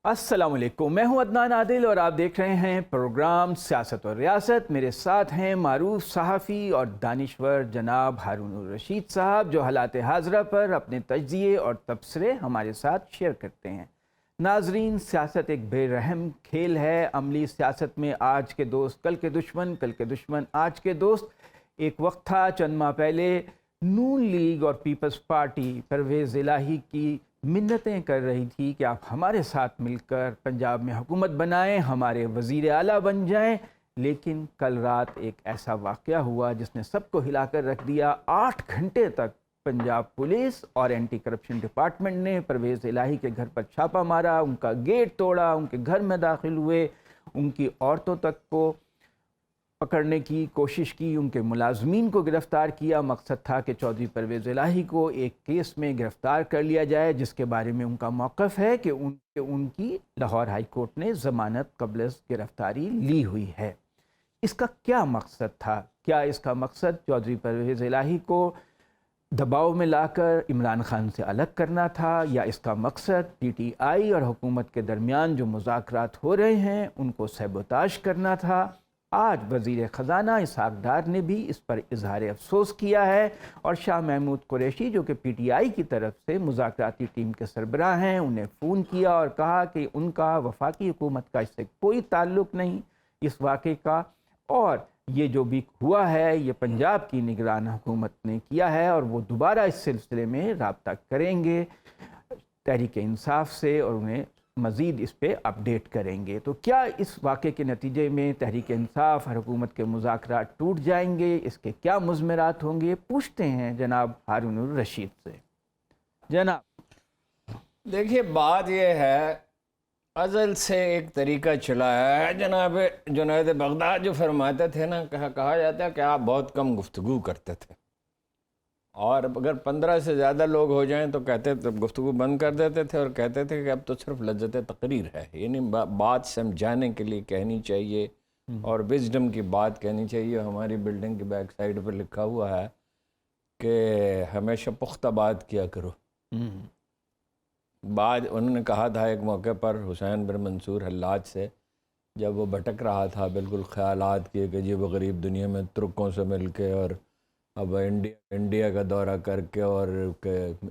السلام علیکم، میں ہوں عدنان عادل اور آپ دیکھ رہے ہیں پروگرام سیاست اور ریاست۔ میرے ساتھ ہیں معروف صحافی اور دانشور جناب ہارون الرشید صاحب، جو حالات حاضرہ پر اپنے تجزیے اور تبصرے ہمارے ساتھ شیئر کرتے ہیں۔ ناظرین، سیاست ایک بے رحم کھیل ہے۔ عملی سیاست میں آج کے دوست کل کے دشمن، کل کے دشمن آج کے دوست۔ ایک وقت تھا چند ماہ پہلے نون لیگ اور پیپلز پارٹی پرویز الہی کی منتیں کر رہی تھی کہ آپ ہمارے ساتھ مل کر پنجاب میں حکومت بنائیں، ہمارے وزیر اعلیٰ بن جائیں، لیکن کل رات ایک ایسا واقعہ ہوا جس نے سب کو ہلا کر رکھ دیا۔ 8 گھنٹے تک پنجاب پولیس اور اینٹی کرپشن ڈپارٹمنٹ نے پرویز الہی کے گھر پر چھاپہ مارا، ان کا گیٹ توڑا، ان کے گھر میں داخل ہوئے، ان کی عورتوں تک کو پکڑنے کی کوشش کی، ان کے ملازمین کو گرفتار کیا۔ مقصد تھا کہ چودھری پرویز الہی کو ایک کیس میں گرفتار کر لیا جائے جس کے بارے میں ان کا موقف ہے کہ ان کی لاہور ہائی کورٹ نے ضمانت قبل از گرفتاری لی ہوئی ہے۔ اس کا کیا مقصد تھا؟ کیا اس کا مقصد چودھری پرویز الہی کو دباؤ میں لا کر عمران خان سے الگ کرنا تھا، یا اس کا مقصد پی ٹی آئی اور حکومت کے درمیان جو مذاکرات ہو رہے ہیں ان کو سیبوتاژ کرنا تھا؟ آج وزیر خزانہ اسحاق ڈار نے بھی اس پر اظہار افسوس کیا ہے، اور شاہ محمود قریشی جو کہ پی ٹی آئی کی طرف سے مذاکراتی ٹیم کے سربراہ ہیں، انہیں فون کیا اور کہا کہ ان کا وفاقی حکومت کا اس سے کوئی تعلق نہیں اس واقعے کا، اور یہ جو بھی ہوا ہے یہ پنجاب کی نگران حکومت نے کیا ہے، اور وہ دوبارہ اس سلسلے میں رابطہ کریں گے تحریک انصاف سے اور انہیں مزید اس پہ اپڈیٹ کریں گے۔ تو کیا اس واقعے کے نتیجے میں تحریک انصاف اور حکومت کے مذاکرات ٹوٹ جائیں گے؟ اس کے کیا مضمرات ہوں گے؟ پوچھتے ہیں جناب ہارون الرشید سے۔ جناب دیکھیے، بات یہ ہے، ازل سے ایک طریقہ چلا ہے۔ جناب جنید بغداد جو فرماتے تھے نا، کہا جاتا ہے کہ آپ بہت کم گفتگو کرتے تھے، اور اگر 15 سے زیادہ لوگ ہو جائیں تو کہتے تھے گفتگو بند کر دیتے تھے، اور کہتے تھے کہ اب تو صرف لذت تقریر ہے، یعنی بات سمجھانے کے لیے کہنی چاہیے اور وزڈم کی بات کہنی چاہیے۔ ہماری بلڈنگ کی بیک سائڈ پر لکھا ہوا ہے کہ ہمیشہ پختہ بات کیا کرو۔ بعد انہوں نے کہا تھا ایک موقع پر حسین بن منصور حلاج سے، جب وہ بھٹک رہا تھا بالکل خیالات کے کہ جی وہ غریب دنیا میں ترکوں سے مل کے اور اب انڈیا کا دورہ کر کے اور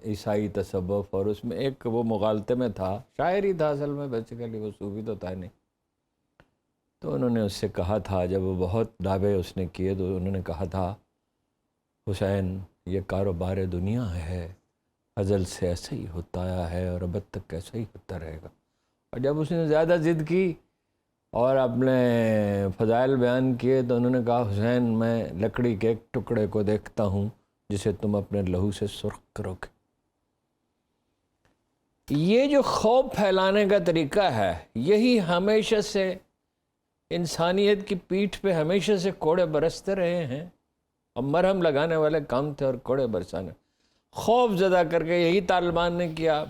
عیسائی تصوف، اور اس میں ایک وہ مغالطے میں تھا، شاعر ہی تھا اصل میں، بیسیکلی وہ صوفی تو تھا نہیں۔ تو انہوں نے اس سے کہا تھا، جب وہ بہت دعوے اس نے کیے تو انہوں نے کہا تھا، حسین یہ کاروبار دنیا ہے، ازل سے ایسا ہی ہوتا آیا ہے اور اب تک ایسا ہی ہوتا رہے گا۔ اور جب اس نے زیادہ ضد کی اور اپنے فضائل بیان کیے تو انہوں نے کہا، حسین میں لکڑی کے ایک ٹکڑے کو دیکھتا ہوں جسے تم اپنے لہو سے سرخ کرو گے۔ یہ جو خوف پھیلانے کا طریقہ ہے، یہی ہمیشہ سے انسانیت کی پیٹھ پہ ہمیشہ سے کوڑے برستے رہے ہیں، اور مرہم لگانے والے کام تھے اور کوڑے برسانے، خوف زدہ کر کے یہی طالبان نے کیا۔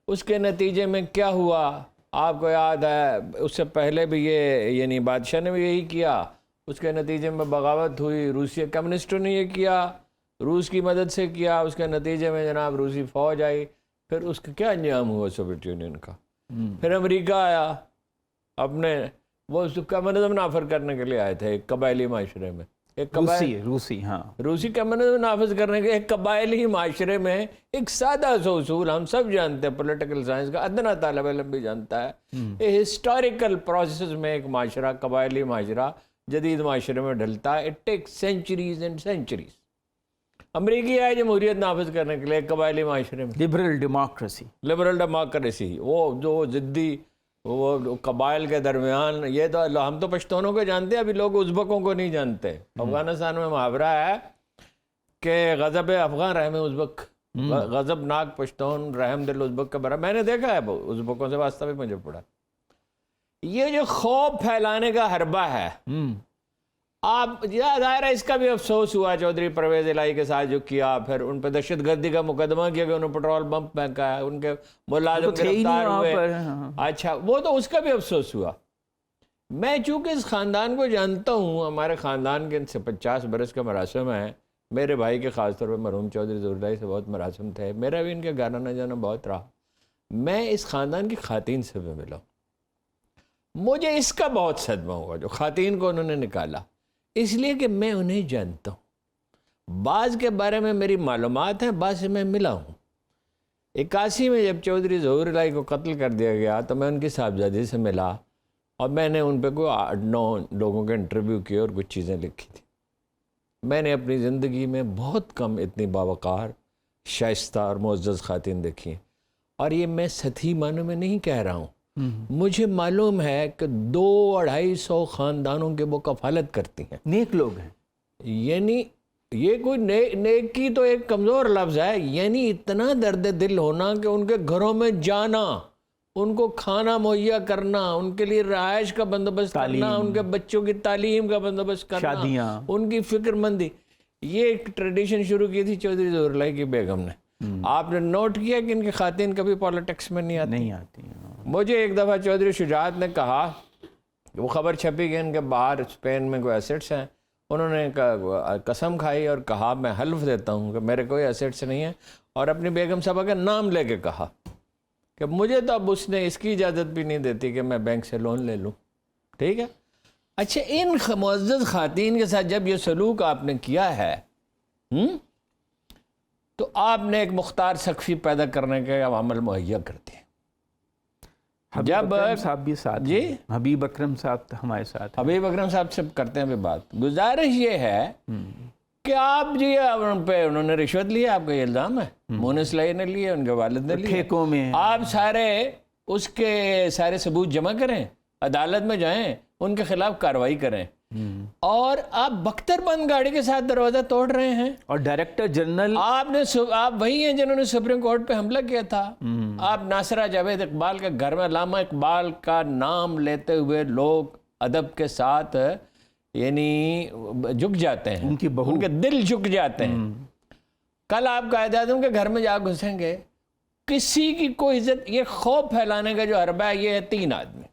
اس کے نتیجے میں کیا ہوا آپ کو یاد ہے، اس سے پہلے بھی یہ یعنی بادشاہ نے بھی یہی کیا، اس کے نتیجے میں بغاوت ہوئی، روسی کمیونسٹوں نے یہ کیا، روس کی مدد سے کیا، اس کے نتیجے میں جناب روسی فوج آئی، پھر اس کا کیا انجام ہوا سوویت یونین کا، پھر امریکہ آیا اپنے وہ کمیونزم نافذ کرنے کے لیے آئے تھے ایک قبائلی معاشرے میں، ایک روسی کمیونزم نافذ کرنے کے ایک قبائلی معاشرے میں، ایک سادہ سا اصول ہم سب جانتے ہیں، پولیٹیکل سائنس کا ادنا طالب علم بھی جانتا ہے، ہسٹوریکل پروسیس میں ایک معاشرہ، قبائلی معاشرہ جدید معاشرے میں ڈھلتا ہے، it take centuries and centuries. امریکی آئے جمہوریت نافذ کرنے کے لیے ایک قبائلی معاشرے میں، لبرل ڈیموکریسی، وہ جو ضدی وہ قبائل کے درمیان، یہ تو ہم تو پشتونوں کو جانتے ہیں، ابھی لوگ ازبکوں کو نہیں جانتے۔ افغانستان میں محاورہ ہے کہ غضب افغان رحم ازبک، غضب ناک پشتون رحم دل ازبک کا برا، میں نے دیکھا ہے، ازبکوں سے واسطہ بھی مجھے پڑا۔ یہ جو خوف پھیلانے کا حربہ ہے، آپ ظاہر ہے اس کا بھی افسوس ہوا چودھری پرویز الہی کے ساتھ جو کیا، پھر ان پہ دہشت گردی کا مقدمہ کیا کہ انہوں نے پٹرول بم پھینکا ہے، ان کے ملازم گرفتار ہوئے، اچھا وہ تو اس کا بھی افسوس ہوا۔ میں چونکہ اس خاندان کو جانتا ہوں، ہمارے خاندان کے ان سے 50 برس کے مراسم ہیں، میرے بھائی کے خاص طور پہ مرحوم چودھری ظہور الہی سے بہت مراسم تھے، میرا بھی ان کے گھر آنا جانا بہت رہا، میں اس خاندان کی خواتین سے بھی ملا، مجھے اس کا بہت صدمہ ہوا جو خواتین کو انہوں نے نکالا، اس لیے کہ میں انہیں جانتا ہوں، بعض کے بارے میں میری معلومات ہیں، بعض سے میں ملا ہوں۔ 81 میں جب چودھری ظہور الہی کو قتل کر دیا گیا تو میں ان کی صاحبزادی سے ملا، اور میں نے ان پہ کوئی 8-9 لوگوں کے انٹرویو کیے اور کچھ چیزیں لکھی تھی۔ میں نے اپنی زندگی میں بہت کم اتنی باوقار، شائستہ اور معزز خواتین دیکھی ہیں، اور یہ میں سطحی معنوں میں نہیں کہہ رہا ہوں، مجھے معلوم ہے کہ 200-250 خاندانوں کے وہ کفالت کرتی ہیں، نیک لوگ ہیں، یعنی یہ کوئی نیکی تو ایک کمزور لفظ ہے، یعنی اتنا درد دل ہونا کہ ان کے گھروں میں جانا، ان کو کھانا مہیا کرنا، ان کے لیے رہائش کا بندوبست کرنا، ان کے بچوں کی تعلیم کا بندوبست کرنا، شادیاں، ان کی فکر مندی، یہ ایک ٹریڈیشن شروع کی تھی چودھری ظہور الہی کی بیگم نے۔ آپ نے نوٹ کیا کہ ان کی خواتین کبھی پالیٹکس میں نہیں آتی۔ مجھے ایک دفعہ چودھری شجاعت نے کہا، وہ خبر چھپی کہ ان کے باہر اسپین میں کوئی ایسٹس ہیں، انہوں نے قسم کھائی اور کہا میں حلف دیتا ہوں کہ میرے کوئی ایسٹس نہیں ہیں، اور اپنی بیگم صاحبہ کا نام لے کے کہا کہ مجھے تو اب اس نے اس کی اجازت بھی نہیں دیتی کہ میں بینک سے لون لے لوں، ٹھیک ہے۔ اچھا، ان معزز خواتین کے ساتھ جب یہ سلوک آپ نے کیا ہے تو آپ نے ایک مختار سقفی پیدا کرنے کے عوامل مہیا کر دیے۔ حبیب اکرم صاحب بھی ساتھ جی، حبیب اکرم صاحب ہمارے ساتھ، حبیب اکرم صاحب سے کرتے ہیں بھی بات۔ گزارش یہ ہے کہ آپ جی انہوں نے رشوت لی، آپ کا یہ الزام ہے، مونس لائی نے لیے، ان کے والد نے لیے، ٹھیکوں میں آپ سارے اس کے سارے ثبوت جمع کریں، عدالت میں جائیں، ان کے خلاف کارروائی کریں، اور آپ بختر بند گاڑی کے ساتھ دروازہ توڑ رہے ہیں، اور ڈائریکٹر جنرل آپ وہی ہیں جنہوں نے سپریم کورٹ پہ حملہ کیا تھا۔ آپ ناصرہ جاوید اقبال کے گھر میں، علامہ اقبال کا نام لیتے ہوئے لوگ ادب کے ساتھ یعنی جھک جاتے ہیں، ان کی بہو، ان کے دل جھک جاتے ہیں۔ کل آپ قائد اعظم کے گھر میں جا گھسیں گے، کسی کی کوئی عزت، یہ خوف پھیلانے کا جو حربہ ہے، یہ ہے 3 آدمی،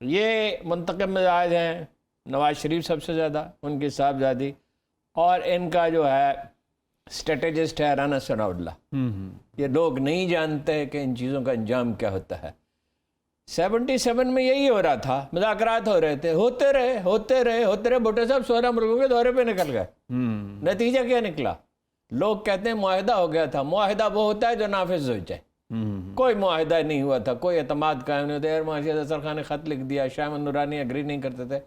یہ منتخب مزاج ہیں، نواز شریف سب سے زیادہ، ان کی صاحبزادی، اور ان کا جو ہے اسٹریٹجسٹ ہے رانا ثناء اللہ۔ یہ لوگ نہیں جانتے کہ ان چیزوں کا انجام کیا ہوتا ہے۔ 77 میں یہی ہو رہا تھا، مذاکرات ہو رہے تھے، ہوتے رہے، بھٹو صاحب 16 ملکوں کے دورے پہ نکل گئے، نتیجہ کیا نکلا؟ لوگ کہتے ہیں معاہدہ ہو گیا تھا، معاہدہ وہ ہوتا ہے جو نافذ ہو جائے، کوئی معاہدہ نہیں ہوا تھا، کوئی اعتماد قائم نہیں ہوتا۔ ایئر مارشل اظہر خان نے خط لکھ دیا، شاہ محمود نورانی اگری نہیں کرتے تھے،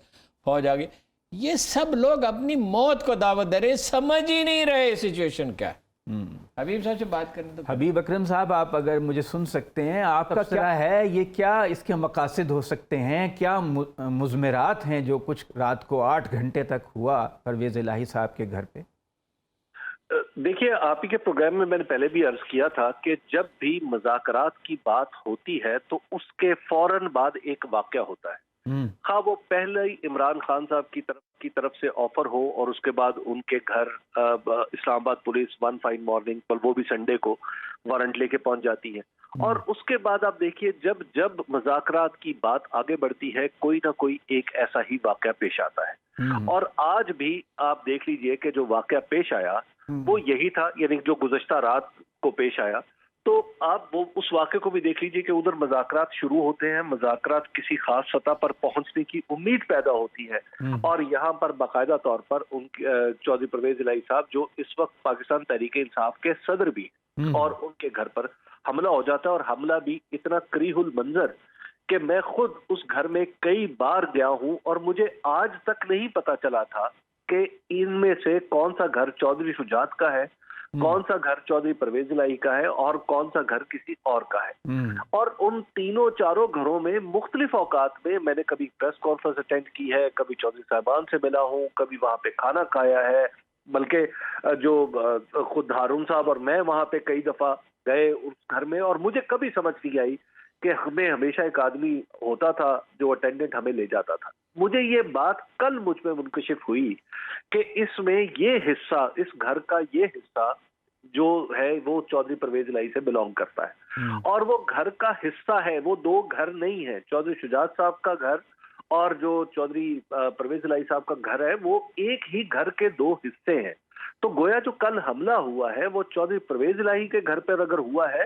فوج آ گئی۔ یہ سب لوگ اپنی موت کو دعوت دے رہے، سمجھ ہی نہیں رہے سچویشن کیا ہے۔ حبیب صاحب سے بات کریں تو حبیب اکرم صاحب، آپ اگر مجھے سن سکتے ہیں، آپ کا کیا ہے، یہ کیا اس کے مقاصد ہو سکتے ہیں، کیا مضمرات ہیں جو کچھ رات کو 8 گھنٹے تک ہوا پرویز الہی صاحب کے گھر پہ؟ دیکھیے، آپ ہی کے پروگرام میں میں نے پہلے بھی عرض کیا تھا کہ جب بھی مذاکرات کی بات ہوتی ہے تو اس کے فوراً بعد ایک واقعہ ہوتا ہے، خواہ وہ پہلے ہی عمران خان صاحب کی طرف سے آفر ہو اور اس کے بعد ان کے گھر اسلام آباد پولیس 1 فائن مارننگ پر، وہ بھی سنڈے کو، وارنٹ لے کے پہنچ جاتی ہے، اور اس کے بعد آپ دیکھیے جب مذاکرات کی بات آگے بڑھتی ہے، کوئی نہ کوئی ایک ایسا ہی واقعہ پیش آتا ہے، اور آج بھی آپ دیکھ لیجئے کہ جو واقعہ پیش آیا وہ یہی تھا، یعنی جو گزشتہ رات کو پیش آیا، تو آپ وہ اس واقعے کو بھی دیکھ لیجئے کہ ادھر مذاکرات شروع ہوتے ہیں، مذاکرات کسی خاص سطح پر پہنچنے کی امید پیدا ہوتی ہے، اور یہاں پر باقاعدہ طور پر ان چودھری پرویز الہی صاحب جو اس وقت پاکستان تحریک انصاف کے صدر بھی، اور ان کے گھر پر حملہ ہو جاتا ہے، اور حملہ بھی اتنا کریہ المنظر کہ میں خود اس گھر میں کئی بار گیا ہوں، اور مجھے آج تک نہیں پتا چلا تھا کہ ان میں سے کون سا گھر چودھری شجاعت کا ہے، کون سا گھر چودھری پرویز الہی کا ہے، اور کون سا گھر کسی اور کا ہے۔ اور ان تینوں چاروں گھروں میں مختلف اوقات میں نے کبھی پریس کانفرنس اٹینڈ کی ہے، کبھی چودھری صاحبان سے ملا ہوں، کبھی وہاں پہ کھانا کھایا ہے، بلکہ جو خود ہارون صاحب اور میں وہاں پہ کئی دفعہ گئے اس گھر میں، اور مجھے کبھی سمجھ نہیں آئی کہ ہمیں ہمیشہ ایک آدمی ہوتا تھا جو اٹینڈنٹ ہمیں لے جاتا تھا۔ مجھے یہ بات کل مجھ میں منکشف ہوئی کہ اس میں یہ حصہ، اس گھر کا یہ حصہ جو ہے وہ چودھری پرویز الہی سے بلونگ کرتا ہے، اور وہ گھر کا حصہ ہے، وہ 2 گھر نہیں ہے، چودھری شجاعت صاحب کا گھر اور جو چودھری پرویز الہی صاحب کا گھر ہے، وہ ایک ہی گھر کے 2 حصے ہیں۔ تو گویا جو کل حملہ ہوا ہے وہ چودھری پرویز الہی کے گھر پر اگر ہوا ہے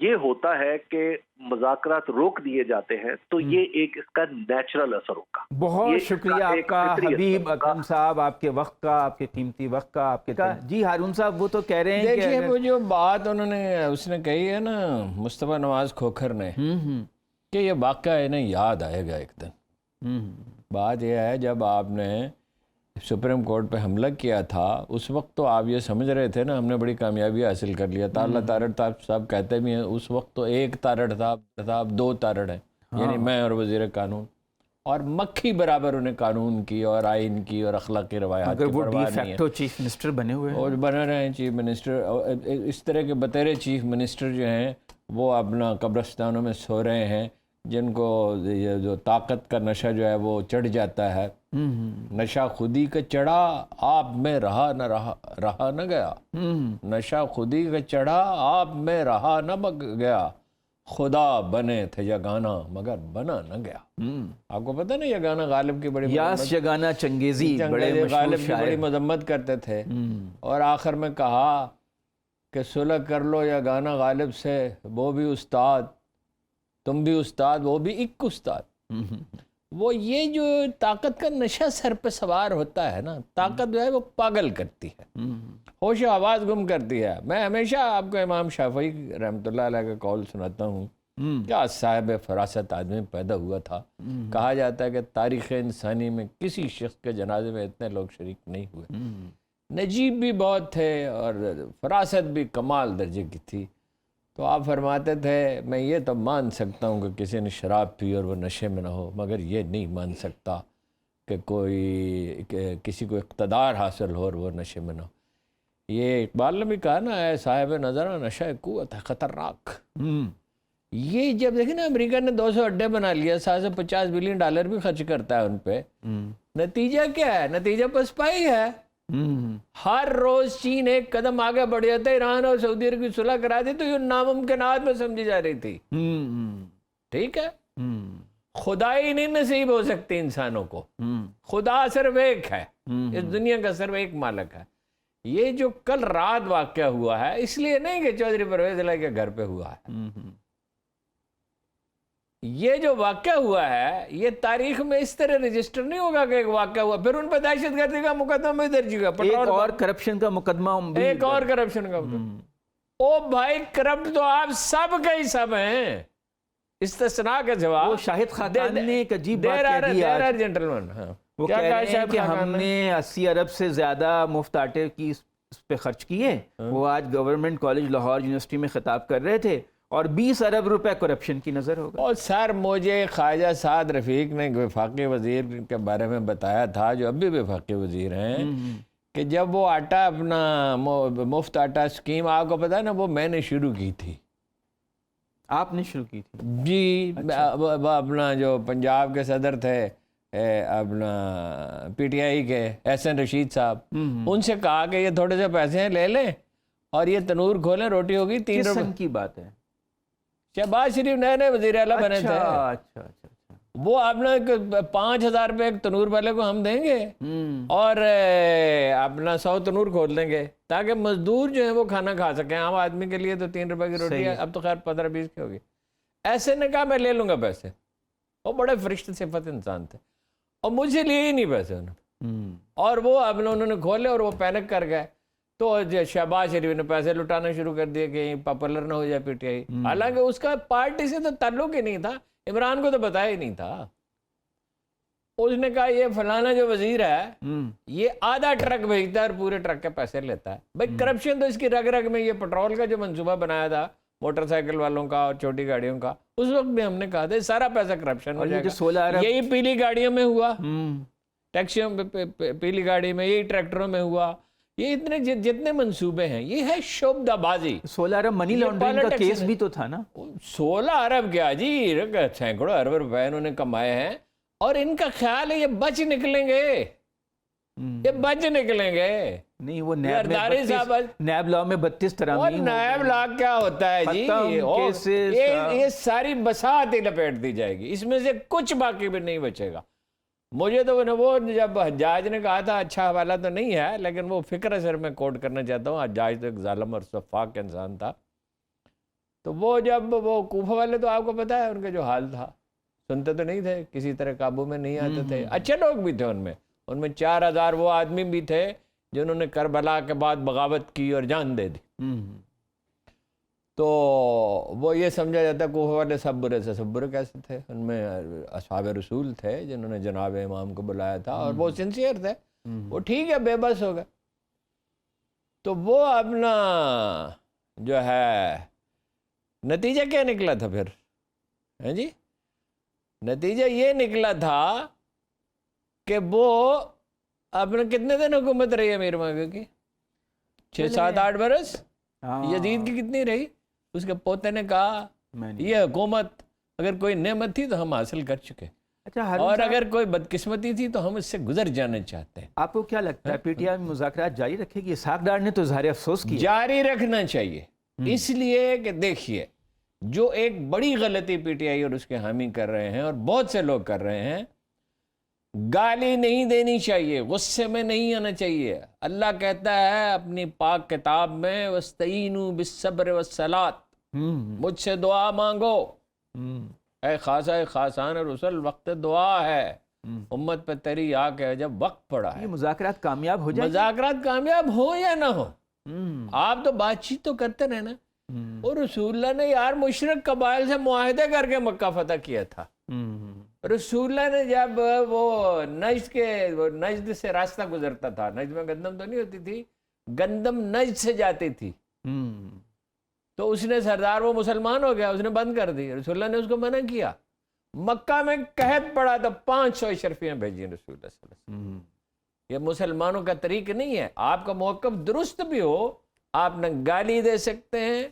یہ ہوتا ہے کہ مذاکرات روک دیے جاتے ہیں تو یہ ایک اس کا نیچرل اثر ہوگا. بہت شکریہ آپ کا حبیب اکرم صاحب، آپ کے وقت کا، آپ کے قیمتی وقت کا، آپ کے جی ہارون صاحب وہ تو کہہ رہے ہیں دیکھیے وہ جو بات اس نے کہی ہے نا مصطفیٰ نواز کھوکھر نے کہ یہ واقعہ انہیں یاد آئے گا ایک دن. بات یہ ہے جب آپ نے سپریم کورٹ پہ حملہ کیا تھا اس وقت تو آپ یہ سمجھ رہے تھے نا ہم نے بڑی کامیابی حاصل کر لیا تھا. اللہ تارڑ صاحب کہتے بھی ہیں اس وقت تو ایک تارڑ تھا، اب 2 تارڑ ہیں، یعنی میں اور وزیر قانون، اور مکھی برابر انہیں قانون کی اور آئین کی اور اخلاقی روایات کی پرواہ نہیں ہے. فیکٹو چیف منسٹر بنے ہوئے ہیں اور بنے رہے ہیں چیف منسٹر. اس طرح کے بطیرے چیف منسٹر جو ہیں وہ اپنا قبرستانوں میں سو رہے ہیں، جن کو یہ جو طاقت کا نشہ جو ہے وہ چڑھ جاتا ہے. نشہ خودی کا چڑھا آپ میں رہا نہ گیا. نشہ خودی کا چڑھا آپ میں رہا نہ گیا. خدا بنے تھے یگانا مگر بنا نہ گیا. آپ کو پتہ نا یگانا غالب کی بڑی یاس یگانا چنگیزی بڑے غالب کی بڑی مذمت کرتے تھے، اور آخر میں کہا کہ صلح کر لو یگانا غالب سے، وہ بھی استاد تم بھی استاد وہ بھی ایک استاد. وہ یہ جو طاقت کا نشہ سر پہ سوار ہوتا ہے نا، طاقت جو ہے وہ پاگل کرتی ہے، ہوش و آواز گم کرتی ہے. میں ہمیشہ آپ کو امام شافعی رحمۃ اللہ علیہ کا قول سناتا ہوں، کیا صاحب فراست آدمی پیدا ہوا تھا. کہا جاتا ہے کہ تاریخ انسانی میں کسی شخص کے جنازے میں اتنے لوگ شریک نہیں ہوئے. نجیب بھی بہت تھے اور فراست بھی کمال درجے کی تھی. تو آپ فرماتے تھے میں یہ تو مان سکتا ہوں کہ کسی نے شراب پی اور وہ نشے میں نہ ہو، مگر یہ نہیں مان سکتا کہ کسی کو اقتدار حاصل ہو اور وہ نشے میں نہ ہو. یہ اقبال نے بھی کہا نا، اے صاحب نظرہ نشہ قوت ہے خطرناک. یہ جب دیکھیں نا امریکہ نے 200 اڈے بنا لیا، 750 بلین ڈالر بھی خرچ کرتا ہے ان پہ، نتیجہ کیا ہے؟ نتیجہ پسپائی ہے. ہر روز چین ایک قدم آگے بڑھ جاتا ہے. ایران اور سعودی عرب کی صلح کرا دی تو یہ ناممکنات میں سمجھی جا رہی تھی. ٹھیک ہے، خدائی نہیں نصیب ہو سکتی انسانوں کو. خدا صرف ایک ہے، اس دنیا کا صرف ایک مالک ہے. یہ جو کل رات واقعہ ہوا ہے اس لیے نہیں کہ چودھری پرویز الہی کے گھر پہ ہوا ہے. یہ جو واقعہ ہوا ہے یہ تاریخ میں اس طرح رجسٹر نہیں ہوگا کہ ایک واقعہ ہوا پھر ان پہ دہشت گردی کا مقدمہ بھی درج ہوگا، ایک اور کرپشن کا مقدمہ، ایک اور کرپشن کا مقدمہ. او بھائی کرپٹ تو آپ سب کا ہی سب ہیں، استثناء کا جواب. وہ شاہد خاقان نے ایک عجیب بات کہہ دی آج. جنٹلمن وہ کہہ رہے ہیں کہ ہم نے 80 ارب سے زیادہ مفت آٹے کی اس پہ خرچ کیے. وہ آج گورنمنٹ کالج لاہور یونیورسٹی میں خطاب کر رہے تھے، اور 20 ارب روپے کرپشن کی نظر ہوگا. اور سر مجھے خواجہ سعد رفیق نے وفاقی وزیر کے بارے میں بتایا تھا، جو اب بھی وفاقی وزیر ہیں، کہ جب وہ آٹا اپنا مفت آٹا اسکیم آپ کو پتا ہے نا وہ میں نے شروع کی تھی. آپ نے شروع کی تھی؟ جی. اپنا جو پنجاب کے صدر تھے اپنا پی ٹی آئی کے احسن رشید صاحب، ان سے کہا کہ یہ تھوڑے سے پیسے ہیں لے لیں اور یہ تنور کھولیں، روٹی ہوگی 3 روپے. کس سن کی بات ہے؟ شہباز شریف نئے وزیر اعلیٰ بنے تھے. وہ اپنا 5,000 روپے ایک تنور والے کو ہم دیں گے اور اپنا 100 تنور کھول دیں گے تاکہ مزدور جو ہیں وہ کھانا کھا سکیں. عام آدمی کے لیے تو 3 روپے کی روٹی ہے، اب تو خیر 15-20 کی ہوگی. ایسے نے کہا میں لے لوں گا پیسے. وہ بڑے فرشت صفت انسان تھے اور مجھ سے لیے ہی نہیں پیسے انہوں. اور وہ اپنا انہوں نے کھولے اور وہ پینک کر گئے. تو شہباز شریف نے پیسے لٹانا شروع کر دیے کہ پاپولر نہ ہو جائے پی ٹی آئی. حالانکہ اس کا پارٹی سے تو تعلق ہی نہیں تھا، عمران کو تو بتایا ہی نہیں تھا. اس نے کہا یہ فلانا جو وزیر ہے یہ آدھا ٹرک بھیجتا ہے اور پورے ٹرک کے پیسے لیتا ہے. بھائی کرپشن تو اس کی رگ رگ میں. یہ پیٹرول کا جو منصوبہ بنایا تھا موٹر سائیکل والوں کا اور چھوٹی گاڑیوں کا، اس وقت بھی ہم نے کہا تھا سارا پیسہ کرپشن ہو جائے گا. یہی پیلی گاڑیوں میں ہوا، ٹیکسیوں پیلی گاڑی میں، یہی ٹریکٹروں میں ہوا. یہ اتنے جتنے منصوبے ہیں یہ ہے شعبدہ بازی. 16 ارب منی لانڈرنگ کا کیس بھی تو تھا نا. 16 ارب کیا جی، سینکڑوں ارب روپے انہوں نے کمائے ہیں اور ان کا خیال ہے یہ بچ نکلیں گے، یہ بچ نکلیں گے. نہیں وہ نیب لا میں 32 ترامیم. نیب لا کیا ہوتا ہے جی؟ یہ ساری بساط ہی لپیٹ دی جائے گی، اس میں سے کچھ باقی بھی نہیں بچے گا. مجھے تو وہ جب حجاج نے کہا تھا، اچھا حوالہ تو نہیں ہے لیکن وہ فکر اثر میں کوٹ کرنا چاہتا ہوں. حجاج تو ایک ظالم اور سفاک انسان تھا. تو وہ جب وہ کوفہ والے تو آپ کو پتا ہے ان کا جو حال تھا، سنتے تو نہیں تھے، کسی طرح قابو میں نہیں آتے تھے، اچھے لوگ بھی تھے ان میں 4000 وہ آدمی بھی تھے جنہوں نے کربلا کے بعد بغاوت کی اور جان دے دی. تو وہ یہ سمجھا جاتا ہے کوفہ والے سب برے سے سب برے کیسے تھے، ان میں اصحاب رسول تھے جنہوں نے جناب امام کو بلایا تھا اور وہ سنسیئر تھے، وہ ٹھیک ہے بے بس ہو گئے. تو وہ اپنا جو ہے نتیجہ کیا نکلا تھا پھر؟ ہیں جی، نتیجہ یہ نکلا تھا کہ وہ اپنے کتنے دن حکومت رہی امیر معاویہ کی؟ 6 7 8 برس. یزید کی کتنی رہی؟ اس کے پوتے نے کہا یہ حکومت اگر کوئی نعمت تھی تو ہم حاصل کر چکے، اور اگر کوئی بدقسمتی تھی تو ہم اس سے گزر جانا چاہتے ہیں. آپ کو کیا لگتا ہے پی ٹی آئی مذاکرات جاری رکھے گی؟ اسحاق ڈار نے تو اظہار افسوس کیا. جاری رکھنا چاہیے، اس لیے کہ دیکھیے جو ایک بڑی غلطی پی ٹی آئی اور اس کے حامی کر رہے ہیں اور بہت سے لوگ کر رہے ہیں، گالی نہیں دینی چاہیے، غصے میں نہیں آنا چاہیے. اللہ کہتا ہے اپنی پاک کتاب میں وَاسْتَعِینُوا بِالصَّبْرِ وَالصَّلَاةِ، مجھ سے دعا مانگو. اے خاصان رسل، وقت دعا ہے امت پہ تیری آ کے جب وقت پڑا ہے. یہ مذاکرات کامیاب ہو جائیں؟ مذاکرات کامیاب ہو یا نہ ہو، آپ تو بات چیت تو کرتے رہے نا. اور رسول اللہ نے یار مشرک قبائل سے معاہدے کر کے مکہ فتح کیا تھا. رسول اللہ نے جب وہ نجد سے راستہ گزرتا تھا، نجد میں گندم تو نہیں ہوتی تھی، گندم نجد سے جاتی تھی، تو اس نے سردار وہ مسلمان ہو گیا، اس نے بند کر دی. رسول اللہ نے اس کو منع کیا. مکہ میں قحط پڑا تو 500 اشرفیاں بھیجی رسول اللہ صلی اللہ علیہ وسلم. یہ مسلمانوں کا طریق نہیں ہے. آپ کا موقف درست بھی ہو، آپ نہ گالی دے سکتے ہیں،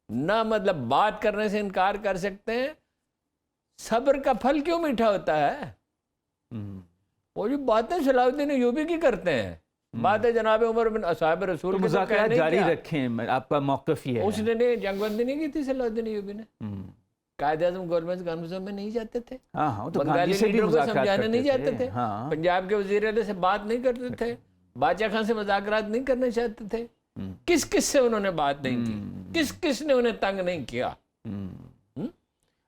نہ مطلب بات کرنے سے انکار کر سکتے ہیں. صبر کا پھل کیوں میٹھا ہوتا ہے؟ وہ جو باتیں صلاح الدین ایوبی کی کرتے ہیں، باتیں جناب عمر بن اصحاب رسول کے مذاکرات جاری رکھیں، آپ کا موقف یہ ہے. اس نے جنگ بندی نہیں کی تھی صلاح الدین ایوبی نے. قائد اعظم گورنمنٹ کانفرنس میں نہیں جاتے تھے، بنگالی لیڈروں کو سمجھانے نہیں جاتے تھے، پنجاب کے وزیر اعلیٰ سے بات نہیں کرتے تھے، باچا خان سے مذاکرات نہیں کرنا چاہتے تھے. کس سے انہوں نے بات نہیں کی؟ کس نے انہیں تنگ نہیں کیا؟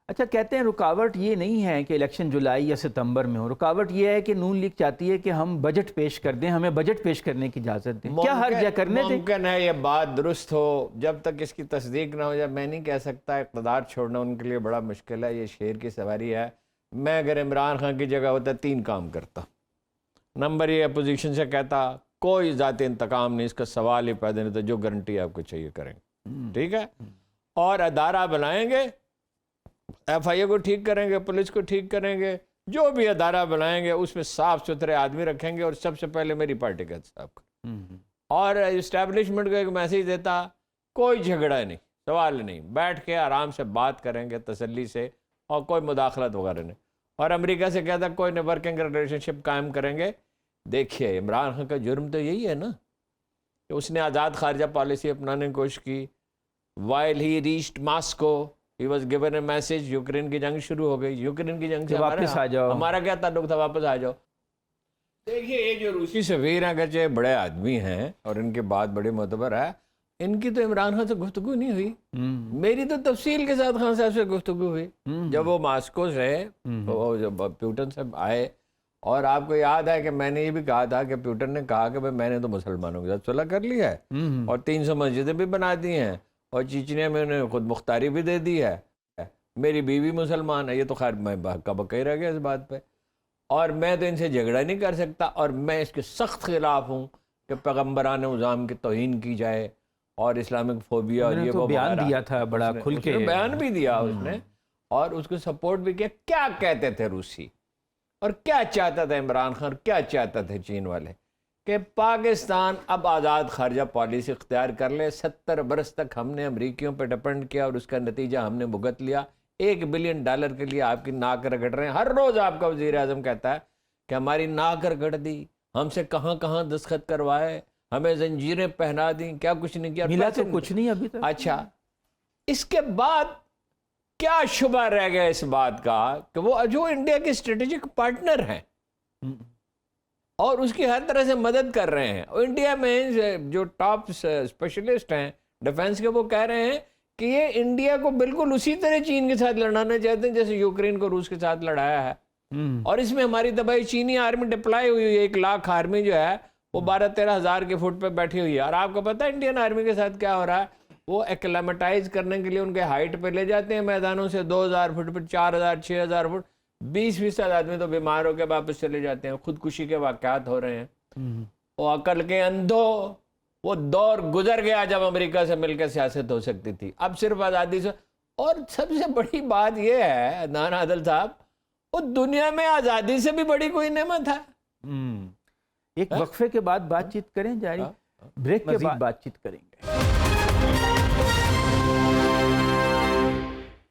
اچھا، کہتے ہیں رکاوٹ یہ نہیں ہے کہ الیکشن جولائی یا ستمبر میں ہو، رکاوٹ یہ ہے کہ نون لیگ چاہتی ہے کہ ہم بجٹ پیش کر دیں، ہمیں بجٹ پیش کرنے کی اجازت دیں. کیا حرج ہے کرنے دیں؟ ممکن ہے یہ بات درست ہو، جب تک اس کی تصدیق نہ ہو جائے میں نہیں کہہ سکتا. اقتدار چھوڑنا ان کے لیے بڑا مشکل ہے، یہ شیر کی سواری ہے. میں اگر عمران خان کی جگہ ہوتا 3 کام کرتا. نمبر یہ اپوزیشن سے کہتا کوئی ذاتی انتقام نہیں، اس کا سوال ہی پیدا نہیں، تو جو گارنٹی آپ کو چاہیے کریں گے، ٹھیک ہے. اور ادارہ بنائیں گے، ایف آئی اے کو ٹھیک کریں گے، پولیس کو ٹھیک کریں گے، جو بھی ادارہ بنائیں گے اس میں صاف ستھرے آدمی رکھیں گے. اور سب سے پہلے میری پارٹی کا صاحب کا، اور اسٹیبلشمنٹ کو ایک میسیج دیتا کوئی جھگڑا نہیں، سوال نہیں، بیٹھ کے آرام سے بات کریں گے تسلی سے، اور کوئی مداخلت وغیرہ نہیں. اور امریکہ سے کہتا کوئی نہ ورکنگ ریلیشن شپ قائم کریں گے. دیکھیے عمران خان کا جرم تو یہی ہے نا کہ اس نے آزاد خارجہ پالیسی اپنانے کی کوشش کی. while he reached Moscow he was given a message، Ukraine کی جنگ شروع ہو گئی، یوکرین کی جنگ سے واپس آ جاؤ، ہمارا کیا تعلق تھا، واپس آ جاؤ. دیکھیے یہ جو روسی سفیر ہیں اگرچہ بڑے آدمی ہیں اور ان کی بات بڑی معتبر ہے، ان کی تو عمران خان سے گفتگو نہیں ہوئی. میری تو تفصیل کے ساتھ خان صاحب سے گفتگو ہوئی جب وہ ماسکو سے پیوٹن سے آئے. اور آپ کو یاد ہے کہ میں نے یہ بھی کہا تھا کہ پیوٹن نے کہا کہ میں نے تو مسلمانوں کے ساتھ صلح کر لی ہے اور 300 مسجدیں بھی بنا دی ہیں اور چیچنیا میں انہیں خود مختاری بھی دے دی ہے. میری بیوی مسلمان ہے، یہ تو خیر میں بہکا بکا ہی رہ گیا اس بات پہ، اور میں تو ان سے جھگڑا نہیں کر سکتا. اور میں اس کے سخت خلاف ہوں کہ پیغمبران نظام کی توہین کی جائے اور اسلامک فوبیا اور یہ وہ بیان دیا تھا بڑا کھل کے، بیان بھی دیا اس نے اور اس کو سپورٹ بھی کیا. کیا کہتے تھے روسی اور کیا چاہتا تھا عمران خان، کیا چاہتا تھے چین والے کہ پاکستان اب آزاد خارجہ پالیسی اختیار کر لے. 70 برس تک ہم نے امریکیوں پہ ڈپینڈ کیا اور اس کا نتیجہ ہم نے بھگت لیا. $1 بلین کے لیے آپ کی ناک رگڑ رہے ہیں. ہر روز آپ کا وزیر اعظم کہتا ہے کہ ہماری ناک رگڑ دی، ہم سے کہاں کہاں دستخط کروائے، ہمیں زنجیریں پہنا دیں، کیا کچھ نہیں کیا. ملا تو کچھ نہیں ابھی تک. اچھا، اس کے بعد کیا شبہ رہ گیا اس بات کا کہ وہ جو انڈیا کے اسٹریٹجک پارٹنر ہیں اور اس کی ہر طرح سے مدد کر رہے ہیں. انڈیا میں جو ٹاپ اسپیشلسٹ ہیں ڈیفنس کے، وہ کہہ رہے ہیں کہ یہ انڈیا کو بالکل اسی طرح چین کے ساتھ لڑانا چاہتے ہیں جیسے یوکرین کو روس کے ساتھ لڑایا ہے. اور اس میں ہماری تباہی چینی آرمی ڈپلائی ہوئی ہے. 1 لاکھ آرمی جو ہے وہ 12-13 ہزار کے فٹ پہ بیٹھی ہوئی ہے. اور آپ کو پتہ ہے انڈین آرمی کے ساتھ کیا ہو رہا ہے؟ وہ ایکلیمیٹائز کرنے کے لیے ان کے ہائٹ پہ لے جاتے ہیں میدانوں سے 2000 فٹ پہ 4000 6000 فٹ. 20% آدمی تو بیمار ہو کے واپس چلے جاتے ہیں. خودکشی کے واقعات ہو رہے ہیں. وہ عقل کے اندھو، وہ دور گزر گیا جب امریکہ سے مل کے سیاست ہو سکتی تھی. اب صرف آزادی سے. اور سب سے بڑی بات یہ ہے عدنان عادل صاحب، وہ دنیا میں آزادی سے بھی بڑی کوئی نعمت ہے. ایک وقفے کے بعد بات چیت کریں جاری، بریک کے بعد بات چیت کریں گے.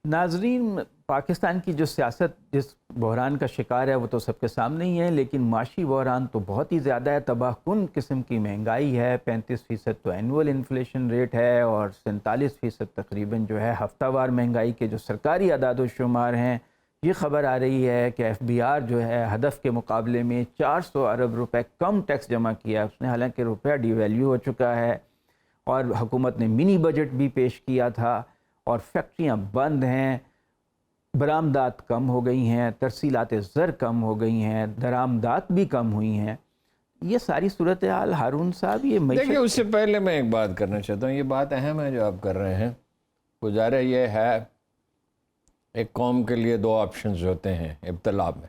ناظرین، پاکستان کی جو سیاست جس بحران کا شکار ہے وہ تو سب کے سامنے ہی ہے، لیکن معاشی بحران تو بہت ہی زیادہ ہے. تباہ کن قسم کی مہنگائی ہے. 35% تو اینول انفلیشن ریٹ ہے اور 47% تقریباً جو ہے ہفتہ وار مہنگائی کے جو سرکاری اعداد و شمار ہیں. یہ خبر آ رہی ہے کہ FBR جو ہے ہدف کے مقابلے میں 400 ارب روپے کم ٹیکس جمع کیا اس نے، حالانکہ روپیہ ڈی ویلیو ہو چکا ہے. اور حکومت نے منی بجٹ بھی پیش کیا تھا. اور فیکٹریاں بند ہیں، برآمدات کم ہو گئی ہیں، ترسیلات زر کم ہو گئی ہیں، درآمدات بھی کم ہوئی ہیں. یہ ساری صورتحال ہارون صاحب، یہ دیکھیں اس سے پہلے میں ایک بات کرنا چاہتا ہوں. یہ بات اہم ہے جو آپ کر رہے ہیں. گزارا یہ ہے، ایک قوم کے لیے 2 آپشنز ہوتے ہیں ابتلا میں.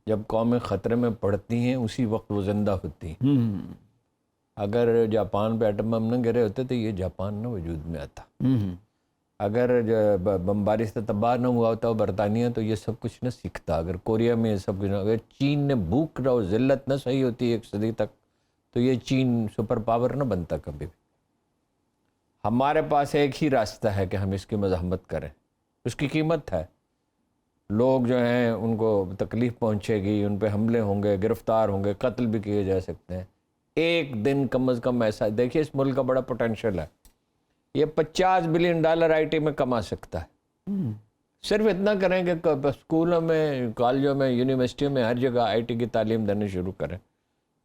جب قومیں خطرے میں پڑتی ہیں اسی وقت وہ زندہ ہوتی ہیں. اگر جاپان پہ ایٹم بم نہ گرے ہوتے تو یہ جاپان نہ وجود میں آتا. اگر بمباری سے تباہ نہ ہوا ہوتا برطانیہ تو یہ سب کچھ نہ سیکھتا. اگر کوریا میں یہ سب کچھ نہ، اگر چین نے بھوک اور ذلت نہ سہی ہوتی 1 صدی تک تو یہ چین سپر پاور نہ بنتا کبھی بھی. ہمارے پاس ایک ہی راستہ ہے کہ ہم اس کی مزاحمت کریں. اس کی قیمت ہے. لوگ جو ہیں ان کو تکلیف پہنچے گی، ان پہ حملے ہوں گے، گرفتار ہوں گے، قتل بھی کیے جا سکتے ہیں. ایک دن کم از کم ایسا دیکھیے، اس ملک کا بڑا پوٹینشل ہے. یہ $50 بلین آئی ٹی میں کما سکتا ہے. صرف اتنا کریں کہ اسکولوں میں، کالجوں میں، یونیورسٹیوں میں ہر جگہ آئی ٹی کی تعلیم دینے شروع کریں.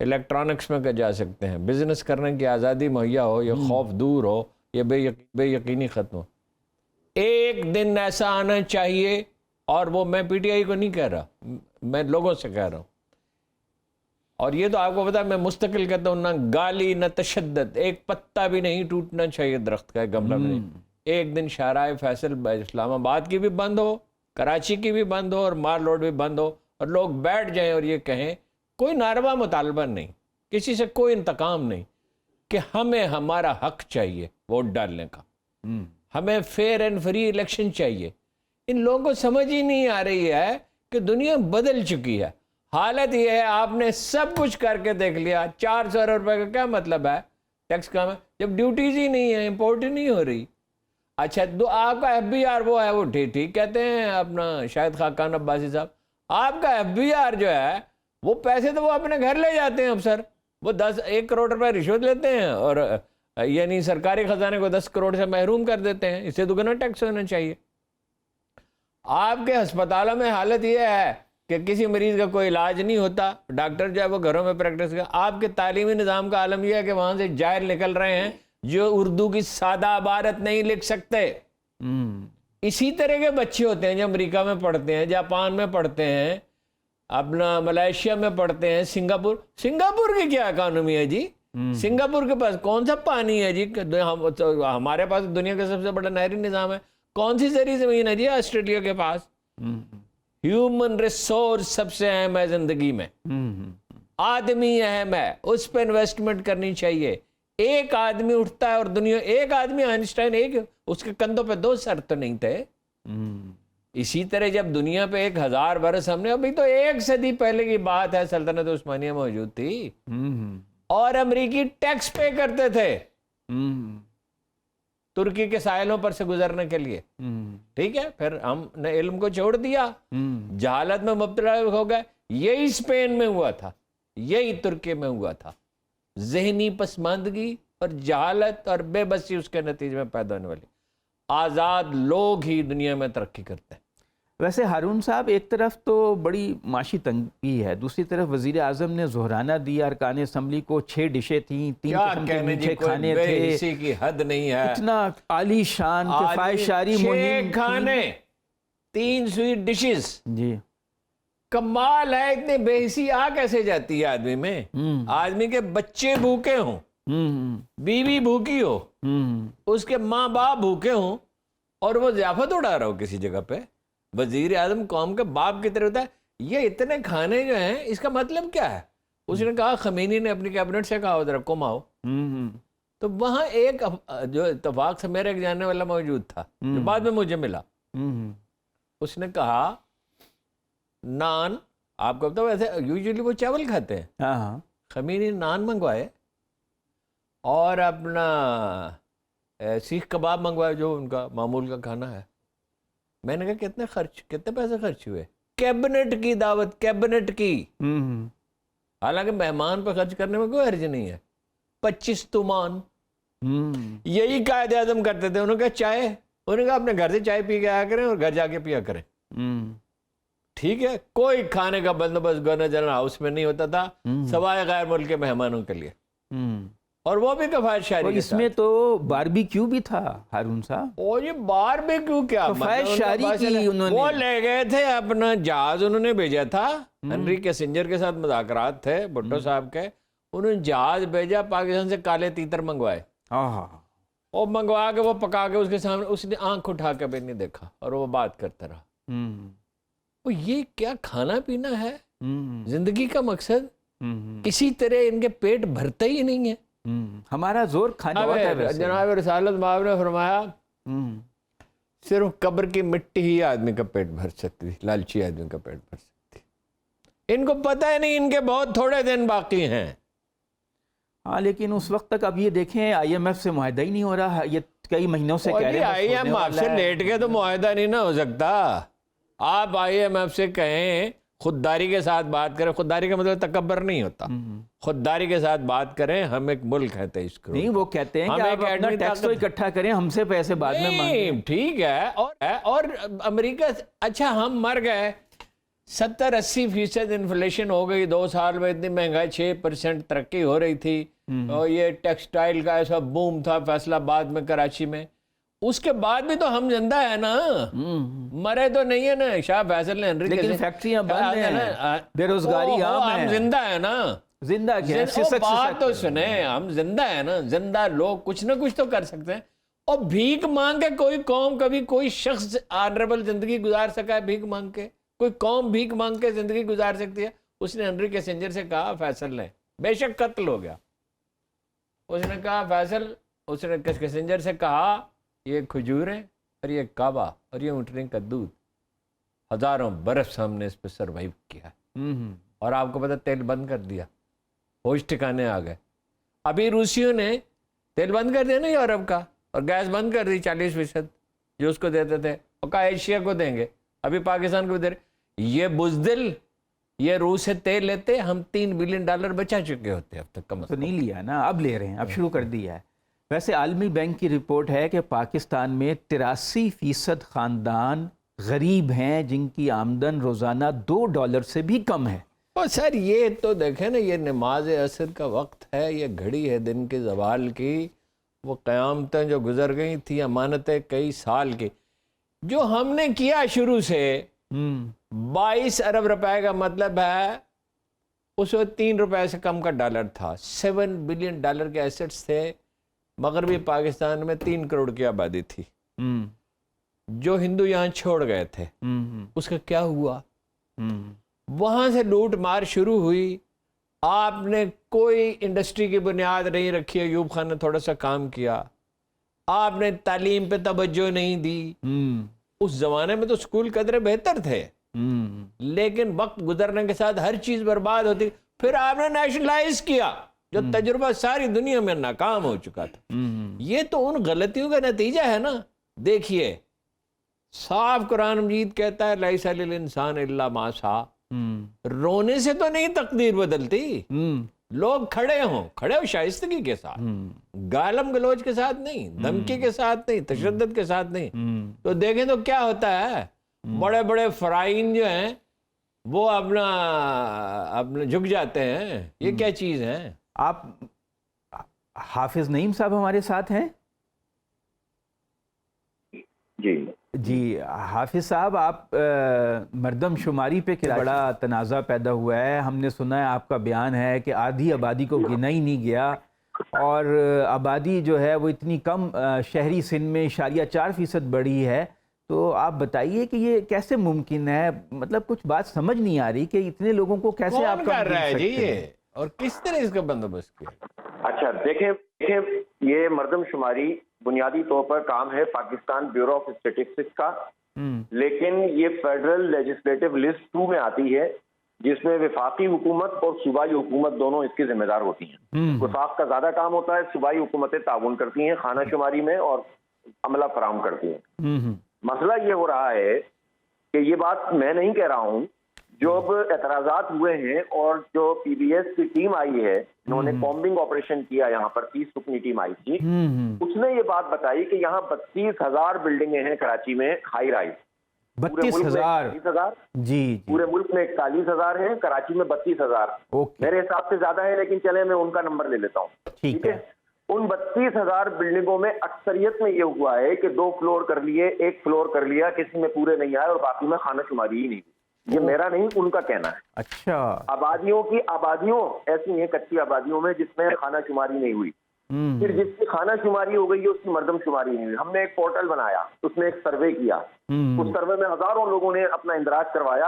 الیکٹرانکس میں جا سکتے ہیں. بزنس کرنے کی آزادی مہیا ہو، یہ خوف دور ہو، یہ بے یقینی ختم ہو. ایک دن ایسا آنا چاہیے. اور وہ میں پی ٹی آئی کو نہیں کہہ رہا، میں لوگوں سے کہہ رہا ہوں. اور یہ تو آپ کو پتا ہے، میں مستقل کہتا ہوں نہ گالی نہ تشدد. ایک پتا بھی نہیں ٹوٹنا چاہیے درخت کا، گملہ میں نہیں. ایک دن شاہراہ فیصل اسلام آباد کی بھی بند ہو، کراچی کی بھی بند ہو، اور مال روڈ بھی بند ہو، اور لوگ بیٹھ جائیں اور یہ کہیں کوئی ناروا مطالبہ نہیں، کسی سے کوئی انتقام نہیں، کہ ہمیں ہمارا حق چاہیے ووٹ ڈالنے کا، ہمیں فیئر اینڈ فری الیکشن چاہیے. ان لوگوں کو سمجھ ہی نہیں آ رہی ہے کہ دنیا بدل چکی ہے. حالت یہ ہے، آپ نے سب کچھ کر کے دیکھ لیا. 400 ارب روپے کا کیا مطلب ہے ٹیکس کم ہے جب ڈیوٹیز ہی نہیں ہے، امپورٹ ہی نہیں ہو رہی. اچھا آپ کا FBR وہ ہے، وہ ٹھیک کہتے ہیں اپنا شاید خاقان عباسی صاحب. آپ کا FBR جو ہے وہ پیسے تو وہ اپنے گھر لے جاتے ہیں افسر. وہ 1 کروڑ روپے رشوت لیتے ہیں اور یعنی سرکاری خزانے کو 10 کروڑ سے محروم کر دیتے ہیں. اس سے دگنا ٹیکس ہونا چاہیے. آپ کے ہسپتالوں میں حالت یہ ہے کہ کسی مریض کا کوئی علاج نہیں ہوتا، ڈاکٹر جو ہے وہ گھروں میں پریکٹس کر. آپ کے تعلیمی نظام کا عالم یہ ہے کہ وہاں سے جاہل نکل رہے ہیں جو اردو کی سادہ عبارت نہیں لکھ سکتے. اسی طرح کے بچے ہوتے ہیں جو امریکہ میں پڑھتے ہیں، جاپان میں پڑھتے ہیں، اپنا ملائیشیا میں پڑھتے ہیں، سنگاپور کی کیا اکانومی ہے جی؟ سنگاپور کے پاس کون سا پانی ہے جی؟ ہمارے پاس دنیا کا سب سے بڑا نہری نظام ہے. کون سی زرعی زمین ہے جی آسٹریلیا کے پاس؟ ہیومن ریسورس سب سے اہم ہے زندگی میں. آدمی اہم ہے، اس پہ انویسٹمنٹ کرنی چاہیے. ایک آدمی اٹھتا ہے اور دنیا، ایک آدمی آئنسٹائن، ایک اس کے کندھوں پہ 2 سر تو نہیں تھے. اسی طرح جب دنیا پہ 1000 برس ہم نے، ابھی تو 1 صدی پہلے کی بات ہے، سلطنت عثمانیہ موجود تھی اور امریکی ٹیکس پے کرتے تھے ترکی کے ساحلوں پر سے گزرنے کے لیے. ٹھیک ہے، پھر ہم نے علم کو چھوڑ دیا، جہالت میں مبتلا ہو گئے. یہی اسپین میں ہوا تھا، یہی ترکی میں ہوا تھا. ذہنی پسماندگی اور جہالت اور بے بسی اس کے نتیجے میں پیدا ہونے والی. آزاد لوگ ہی دنیا میں ترقی کرتے ہیں. ویسے ہارون صاحب ایک طرف تو بڑی معاشی تنگی ہے، دوسری طرف وزیر اعظم نے ظہرانہ دیا ارکان اسمبلی کو، 6 ڈشیں تھیں، 3 قسم کے میٹھے کھانے تھے، کسی کی حد نہیں ہے، اتنا عالی شان کفایت-شاری مہم 6 کھانے 3 سویٹ ڈشز، جی کمال ہے، اتنی بے حسی آ کیسے جاتی ہے آدمی میں؟ آدمی کے بچے بھوکے ہوں، بیوی بھوکی ہو، اس کے ماں باپ بھوکے ہوں، اور وہ ضیافت اڑا رہا ہو کسی جگہ پہ، وزیر اعظم قوم کے باپ کی طرح ہوتا ہے، یہ اتنے کھانے جو ہیں اس کا مطلب کیا ہے؟ اس نے کہا، خمینی نے اپنی کیبنٹ سے کہا ادھر کم آؤ، تو وہاں ایک جو اتفاق سے میرا ایک جاننے والا موجود تھا جو بعد میں مجھے ملا، اس نے کہا نان، آپ کو پتا ویسے یوزلی وہ چاول کھاتے ہیں، خمینی نان منگوائے اور اپنا سیخ کباب منگوائے جو ان کا معمول کا کھانا ہے۔ میں نے کہا کتنے پیسے خرچ ہوئے؟ کیبنٹ کی دعوت، کیبنٹ کی، حالانکہ مہمان پہ خرچ کرنے میں کوئی حرج نہیں ہے، 25 تومان۔ یہی قائد اعظم کرتے تھے، انہوں نے کہا چائے، انہوں نے کہا اپنے گھر سے چائے پی کے آیا کریں اور گھر جا کے پیا کریں، ٹھیک ہے؟ کوئی کھانے کا بندوبست گورنر جنرل ہاؤس میں نہیں ہوتا تھا سوائے غیر ملک کے مہمانوں کے لیے، اور وہ بھی کفایت شاری۔ اس میں تو باربیکیو بھی تھا ہارون صاحب، اور یہ باربیکیو کیا، کفایت شاری کی انہوں نے، وہ لے گئے تھے اپنا جہاز، انہوں نے بھیجا تھا، ہنری کیسنجر کے ساتھ مذاکرات تھے بھٹو صاحب کے، انہوں نے جہاز بھیجا، پاکستان سے کالے تیتر منگوائے، اور منگوا کے وہ پکا کے اس کے سامنے، اس نے آنکھ اٹھا کے بھی نہیں دیکھا، اور وہ بات کرتا رہا۔ وہ یہ کیا کھانا پینا ہے زندگی کا مقصد؟ کسی طرح ان کے پیٹ بھرتا ہی نہیں ہے۔ ہمارا زور کھانے ہوتا ہے ویسے۔ جناب رسالت مآب نے فرمایا صرف قبر کی مٹی ہی آدمی کا پیٹ بھر سکتی، لالچی آدمی کا پیٹ بھر سکتی۔ ان کو پتہ ہی نہیں ان کے بہت تھوڑے دن باقی ہیں۔ ہاں لیکن اس وقت تک اب یہ دیکھیں آئی ایم ایف سے معاہدہ ہی نہیں ہو رہا، یہ کئی مہینوں سے کہہ رہے ہیں آئی ایم ایف سے لیٹ کے تو معاہدہ نہیں نہ ہو سکتا۔ آپ آئی ایم ایف سے کہیں خودداری کے ساتھ بات کریں، خودداری کا مطلب تکبر نہیں ہوتا، خودداری کے ساتھ بات کریں، ہم ایک ملک ہے 23 کروڑ، نہیں وہ کہتے ہیں کہ آپ اپنا ٹیکس تو اکٹھا کریں، ہم سے پیسے بعد میں مانگیں، ٹھیک ہے۔ اور امریکہ، اچھا ہم مر گئے، 70-80% انفلیشن ہو گئی 2 سال میں، اتنی مہنگائی، 6% ترقی ہو رہی تھی، اور یہ ٹیکسٹائل کا ایسا بوم تھا فیصل آباد میں، کراچی میں، اس کے بعد بھی تو ہم زندہ ہیں نا، مرے تو نہیں ہے نا۔ شاہ فیصل نے لیکن فیکٹریاں بند ہیں، بے روزگاری عام ہے، ہم زندہ ہیں نا، زندہ کیا ہے؟ بات تو سنیں، ہم زندہ ہیں نا، زندہ لوگ کچھ نہ کچھ تو کر سکتے ہیں۔ اور بھیک مانگ کے کوئی قوم، کبھی کوئی شخص آنریبل زندگی گزار سکا ہے بھیک مانگ کے؟ کوئی قوم بھیک مانگ کے زندگی گزار سکتی ہے؟ اس نے ہنری کیسنجر سے کہا، فیصل نے، بے شک قتل ہو گیا، اس نے کہا فیصل، اس نے کیسنجر سے کہا یہ کھجوریں اور یہ کعبہ اور یہ اونٹنی کا دودھ، ہزاروں برس ہم نے اس پہ سروائیو کیا ہے، اور آپ کو پتہ تیل بند کر دیا، ہوش ٹھکانے آ گئے۔ ابھی روسیوں نے تیل بند کر دیا نا یورپ کا، اور گیس بند کر دی 40% جو اس کو دیتے تھے، اور کہا ایشیا کو دیں گے، ابھی پاکستان کو دے رہے۔ یہ بزدل، یہ روس سے تیل لیتے، ہم $3 بلین بچا چکے ہوتے اب تک، کم از تو کم نہیں لیا نا، اب لے رہے ہیں، اب شروع کر دیا ہے۔ ویسے عالمی بینک کی رپورٹ ہے کہ پاکستان میں 83% خاندان غریب ہیں جن کی آمدن روزانہ $2 سے بھی کم ہے۔ اور سر یہ تو دیکھیں نا، یہ نماز عصر کا وقت ہے، یہ گھڑی ہے دن کے زوال کی، وہ قیامتیں جو گزر گئی تھی، امانتیں کئی سال کی، جو ہم نے کیا شروع سے 22 ارب روپے کا مطلب ہے اس وقت 3 روپے سے کم کا ڈالر تھا، $7 بلین کے ایسٹس تھے، مغربی پاکستان میں 3 کروڑ کی آبادی تھی، جو ہندو یہاں چھوڑ گئے تھے، اس کا کیا ہوا؟ وہاں سے لوٹ مار شروع ہوئی، آپ نے کوئی انڈسٹری کی بنیاد نہیں رکھی، ایوب خان نے تھوڑا سا کام کیا، آپ نے تعلیم پہ توجہ نہیں دی۔ اس زمانے میں تو اسکول قدرے بہتر تھے، لیکن وقت گزرنے کے ساتھ ہر چیز برباد ہوتی، پھر آپ نے نیشنلائز کیا، جو تجربہ ساری دنیا میں ناکام ہو چکا تھا۔ یہ تو ان غلطیوں کا نتیجہ ہے نا۔ دیکھیے صاف قرآن مجید کہتا ہے لیس للانسان الا ما سعی، رونے سے تو نہیں تقدیر بدلتی، لوگ کھڑے ہو شائستگی کے ساتھ، گالم گلوچ کے ساتھ نہیں، دھمکی کے ساتھ نہیں، تشدد کے ساتھ نہیں، تو دیکھیں تو کیا ہوتا ہے، بڑے بڑے فرائن جو ہیں وہ اپنا جھک جاتے ہیں. یہ کیا چیز ہے؟ آپ حافظ نعیم صاحب ہمارے ساتھ ہیں؟ جی حافظ صاحب، آپ مردم شماری پہ بڑا تنازع پیدا ہوا ہے. ہم نے سنا ہے آپ کا بیان ہے کہ آدھی آبادی کو گنا ہی نہیں گیا، اور آبادی جو ہے وہ اتنی کم شہری سندھ میں 4% بڑھی ہے. تو آپ بتائیے کہ یہ کیسے ممکن ہے؟ مطلب کچھ بات سمجھ نہیں آ رہی کہ اتنے لوگوں کو کیسے آپ کر رہا ہے جی یہ، اور کس طرح اس کا بندوبست کیا؟ اچھا دیکھیں یہ مردم شماری بنیادی طور پر کام ہے پاکستان بیورو آف اسٹیٹسٹکس کا، لیکن یہ فیڈرل لیجسلیٹو لسٹ 2 میں آتی ہے، جس میں وفاقی حکومت اور صوبائی حکومت دونوں اس کی ذمہ دار ہوتی ہیں. وفاق کا زیادہ کام ہوتا ہے، صوبائی حکومتیں تعاون کرتی ہیں خانہ شماری میں اور عملہ فراہم کرتی ہیں. مسئلہ یہ ہو رہا ہے کہ یہ بات میں نہیں کہہ رہا ہوں، جو اب اعتراضات ہوئے ہیں اور جو پی بی ایس کی ٹیم آئی ہے، انہوں نے کامبنگ آپریشن کیا، یہاں پر 30 رکنی ٹیم آئی تھی، اس نے یہ بات بتائی کہ یہاں 32,000 بلڈنگیں ہیں کراچی میں ہائی رائز. 32,000 جی، پورے ملک میں 41,000 ہیں، کراچی میں 32,000. میرے حساب سے زیادہ ہے، لیکن چلے میں ان کا نمبر لے لیتا ہوں. ٹھیک ہے. ان 32,000 بلڈنگوں میں اکثریت میں یہ ہوا ہے کہ 2 فلور کر لیے، 1 فلور کر لیا، کسی میں پورے نہیں آئے اور باقی میں خانہ شماری ہی نہیں ہوئی. یہ میرا نہیں، ان کا کہنا ہے. اچھا. آبادیوں ایسی ہیں کچی آبادیوں میں جس میں خانہ شماری نہیں ہوئی. پھر جس کی خانہ شماری ہو گئی ہے اس کی مردم شماری نہیں ہوئی. ہم نے ایک پورٹل بنایا، اس میں ایک سروے کیا، اس سروے میں ہزاروں لوگوں نے اپنا اندراج کروایا،